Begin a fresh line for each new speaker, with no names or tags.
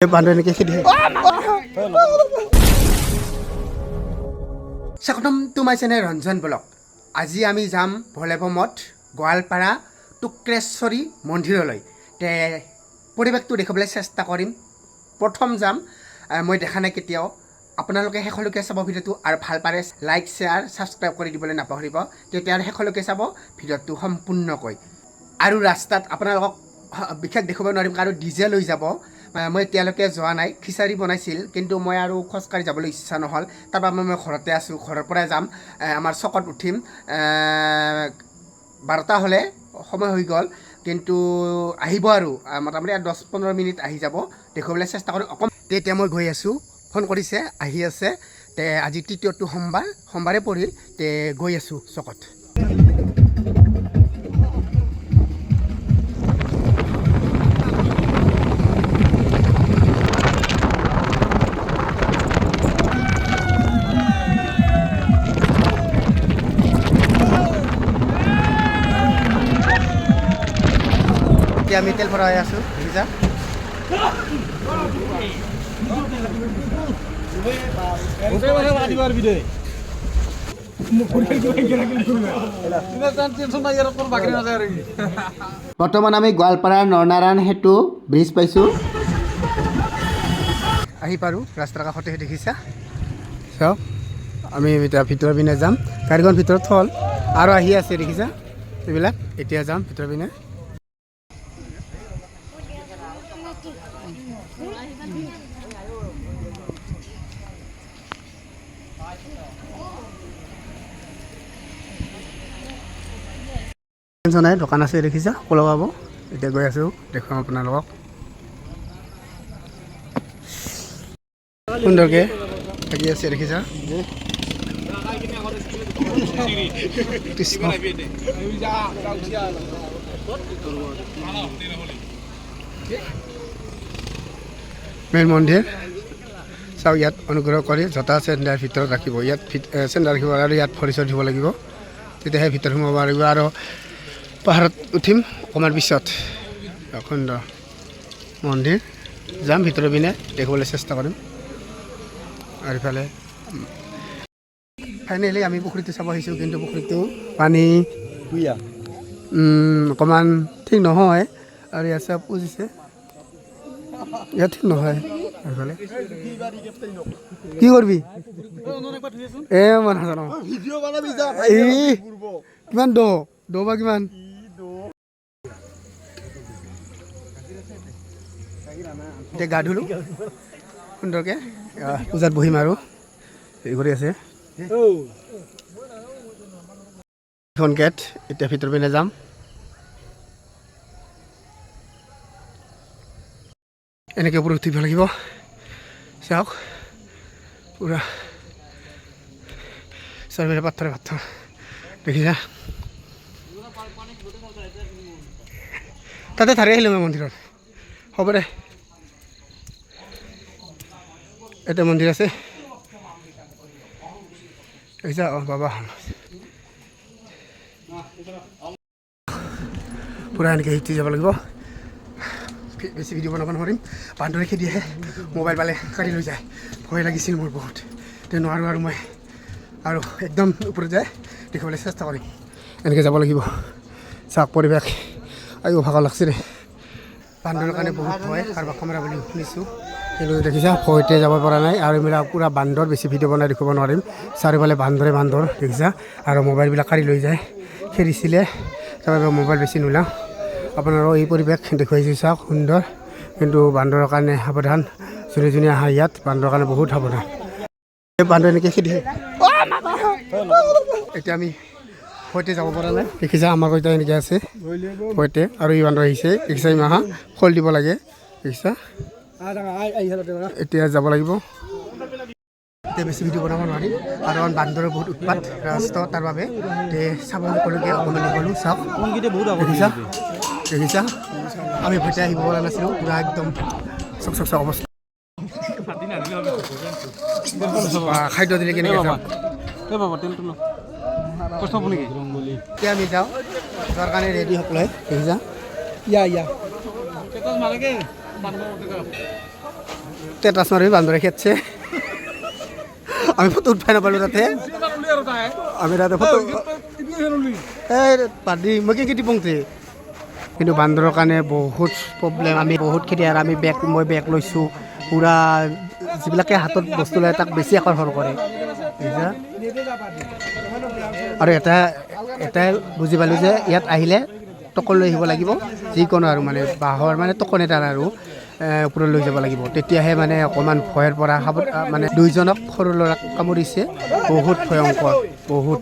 Welcome to my channel Ranjan Vlog. আজি আমি যাম ভলেবমত গোৱালপাৰা টুক্ৰেশ্বৰী মন্দিৰলৈ তে পৰিৱেশটো দেখাবলৈ চেষ্টা কৰিম প্ৰথম যাম মই দেখা নাই কেতিয়াও আপোনালোকে হেখলৈকে চাব ভিডিওটো আৰু ভাল পালে লাইক শেয়াৰ সাবস্ক্ৰাইব কৰি দিবলৈ নাপাহৰিব তেতিয়া হেখলৈকে চাব ভিডিওটো সম্পূৰ্ণকৈ আৰু ৰাস্তাত আপোনালোকক বিশেষ দেখাব নোৱাৰিম কাৰণ ডিজে লৈ যাব মই এতিয়ালৈকে যোৱা নাই খিচাৰি বনাইছিল কিন্তু মই আৰু খোজকাঢ়ি যাবলৈ ইচ্ছা নহ'ল তাৰপৰা মই ঘৰতে আছোঁ ঘৰৰ পৰাই যাম আমাৰ চকত উঠিম 12টা হ'লে সময় হৈ গ'ল কিন্তু আহিব আৰু মোটামুটি 10-15 মিনিট আহি যাব দেখাবলৈ চেষ্টা কৰিম অকণ তেতিয়া মই গৈ আছোঁ ফোন কৰিছে আহি আছে তে আজি তৃতীয়টো সোমবাৰে পৰিল তে গৈ আছোঁ চকত আমি তেল ভৰাই আছোঁ বুজিছা বৰ্তমান আমি গোৱালপাৰাৰ নৰনাৰায়ণ সেতু ব্ৰিজ পাইছোঁ আহি পাৰোঁ ৰাস্তাৰ কাষতে দেখিছা চাওক আমি এতিয়া ভিতৰৰ পিনে যাম গাড়ীখন ভিতৰত থ'ল আৰু আহি আছে দেখিছা এইবিলাক এতিয়া যাম ভিতৰৰ পিনে নাই দোকান আছে দেখিছা ক'লৈ পাব এতিয়া গৈ আছোঁ দেখুৱাম আপোনালোকক সুন্দৰকৈ থাকি আছে দেখিছা মেইন মন্দিৰ চাওক ইয়াত অনুগ্ৰহ কৰি জোতা চেণ্ডাৰ ভিতৰত ৰাখিব ইয়াত চেণ্ডাৰ ৰাখিব আৰু ইয়াত ভৰি চৰি ধুব লাগিব তেতিয়াহে ভিতৰত সোমাব লাগিব আৰু পাহাৰত উঠিম অকণমান পিছত সুন্দৰ মন্দিৰ যাম ভিতৰৰ পিনে দেখিবলৈ চেষ্টা কৰিম আৰু ইফালে ফাইনেলি আমি পুখুৰীটো চাব আহিছোঁ কিন্তু পুখুৰীটো পানী অকণমান ঠিক নহয় আৰু ইয়াত চব পুজিছে ইয়াত ঠিক নহয় এইফালে কি কৰিবি মই নাজানো কিমান দ বা কিমান এতিয়া গা ধুলোঁ সুন্দৰকৈ পূজাত বহিম আৰু হেৰি কৰি আছে এখন গেট এতিয়া ভিতৰ পিনে যাম এনেকৈ ওপৰত উঠিব লাগিব চাওক পূৰা চাৰিওফালে পাথৰ দেখিছা তাতে ধাৰি আহিলোঁ মই মন্দিৰত হ'ব দে এটা মন্দিৰ আছে দেখিছা অঁ বাবা পূৰা এনেকৈ শিকি যাব লাগিব বেছি ভিডিঅ' বনাব নোৱাৰিম বান্দৰে খেদি আহে মোবাইল পালে কাঢ়ি লৈ যায় ভয় লাগিছিল মোৰ বহুত তে নোৱাৰোঁ আৰু মই আৰু একদম ওপৰত যায় দেখিবলৈ চেষ্টা কৰিম এনেকৈ যাব লাগিব চাওক পৰিৱেশ আৰু ভাগৰ লাগছে দে বান্দৰৰ কাৰণে বহুত ভয় কাৰোবাক কামৰা বুলি শুনিছোঁ কিন্তু দেখিছা ভয়তে যাব পৰা নাই আৰু এইবিলাক পূৰা বান্দৰ বেছি ভিডিঅ' বনাই দেখিব নোৱাৰিম চাৰিওফালে বান্দৰ দেখিছা আৰু মোবাইলবিলাক কাঢ়ি লৈ যায় খেদিছিলে তাৰবাবে মোবাইল বেছি নোলাওঁ আপোনালোকক এই পৰিৱেশ দেখুৱাইছোঁ চাওক সুন্দৰ কিন্তু বান্দৰৰ কাৰণে সাৱধান যোনে আহা ইয়াত বান্দৰৰ কাৰণে বহুত সাৱধান বান্দৰ এনেকৈ খেদি এতিয়া আমি ভয়তে যাব পৰা নাই দেখিছা আমাৰ এতিয়া এনেকৈ আছে ভয়তে আৰু এই বান্দৰ আহিছে দেখিছা ইমাহা ফল দিব লাগে দেখিছা এতিয়া যাব লাগিব এতিয়া বেছি ভিডিঅ' বনাব নোৱাৰিম আৰু বান্দৰৰ বহুত উৎপাত ৰাস্তা তাৰ বাবে চাব সকলোকে অকণমান গ'লোঁ চাওক দেখিছা আমি ভয়তে আহিব পৰা নাছিলোঁ পূৰা একদম চক অৱস্থা খাদ্য দিলে কেনেকৈ এতিয়া আমি যাওঁ যোৱাৰ কাৰণে ৰেডি সকলোৱে দেখিছা টেটাছ মাৰি বান্দৰে খেদছে আমি ফটো উঠাই নাপালোঁ তাতে আমি তাতে ফটো এই পাদি মই কি পংছে কিন্তু বান্দৰৰ কাৰণে বহুত প্ৰব্লেম আমি বহুত খেতি আৰু মই বেগ লৈছোঁ পূৰা যিবিলাকে হাতত বস্তু লয় তাক বেছি আকৰ্ষণ কৰে আৰু এটাই বুজি পালোঁ যে ইয়াত আহিলে টকন লৈ আহিব লাগিব যিকোনো আৰু মানে বাঁহৰ মানে টকন এটাৰ আৰু ওপৰত লৈ যাব লাগিব তেতিয়াহে মানে অকণমান ভয়ৰ পৰা মানে 2জনক সৰু ল'ৰাক কামুৰিছে বহুত ভয়ংকৰ বহুত